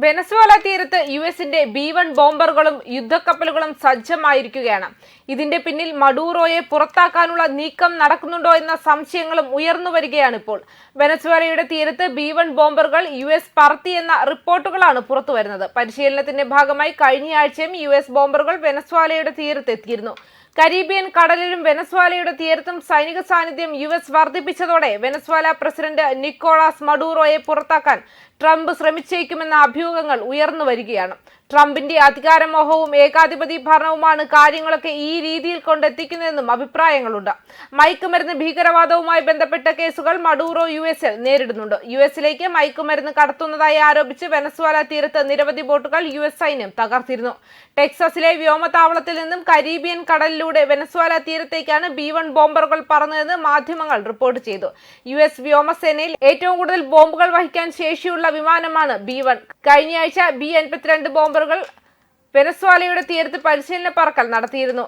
Venezuela തീരത്ത് യുഎസിന്റെ B-1 ബോംബറുകളും യുദ്ധക്കപ്പലുകളും സജ്ജമായിരിക്കുകയാണ്. ഇതിന്റെ പിന്നിൽ മഡൂറോയെ പുറത്താക്കാനുള്ള നീക്കം നടക്കുന്നുണ്ടോ എന്ന സംശയങ്ങളും ഉയർന്നു വരികയാണ് ഇപ്പോൾ. വെനസ്വേലയുടെ തീരത്ത് B-1 ബോംബറുകൾ US പറത്തിയെന്ന റിപ്പോർട്ടുകളാണ് പുറത്തുവരുന്നത്. പരിശീലനത്തിന്റെ ഭാഗമായി കഴിഞ്ഞയാഴ്ചയും US ബോംബറുകൾ വെനസ്വേലയുടെ തീരത്ത് എത്തിയിരുന്നു. കരീബിയൻ കടലിലും വെനസ്വേലയുടെ തീരത്തും സൈനിക സാന്നിധ്യം US വർദ്ധിപ്പിച്ചതോടെ വെനസ്വേല പ്രസിഡന്റ് നിക്കോളാസ് മഡൂറോയെ പുറത്താക്കാൻ ട്രംപ് ശ്രമിച്ചേക്കുമെന്ന അഭ്യൂഹങ്ങൾ ഉയർന്നു വരികയാണ്. ട്രംപിന്റെ അധികാരമോഹവും ഏകാധിപതി ഭരണവുമാണ് കാര്യങ്ങളൊക്കെ ഈ രീതിയിൽ കൊണ്ടെത്തിക്കുന്നതെന്നും അഭിപ്രായങ്ങളുണ്ട്. മയക്കുമരുന്ന് ഭീകരവാദവുമായി ബന്ധപ്പെട്ട കേസുകൾ മഡൂറോ US-ൽ നേരിടുന്നുണ്ട്. US-ലേക്ക് മയക്കുമരുന്ന് കടത്തുന്നതായി ആരോപിച്ച് വെനസ്വേല തീരത്ത് നിരവധി ബോട്ടുകൾ US സൈന്യം തകർത്തിരുന്നു. ടെക്സസിലെ വ്യോമതാവളത്തിൽ നിന്നും കരീബിയൻ കടലിലൂടെ വെനസ്വേല തീരത്തേക്കാണ് B-1 ബോംബറുകൾ പറന്നതെന്ന് മാധ്യമങ്ങൾ റിപ്പോർട്ട് ചെയ്തു. US വ്യോമസേനയിൽ ഏറ്റവും കൂടുതൽ ബോംബുകൾ വഹിക്കാൻ ശേഷിയുള്ള വിമാനമാണ് B-1. കഴിഞ്ഞയാഴ്ച B-52 ബോംബറുകൾ വെനസ്വേലയുടെ തീരത്ത് പരിശീലന പറക്കൽ നടത്തിയിരുന്നു.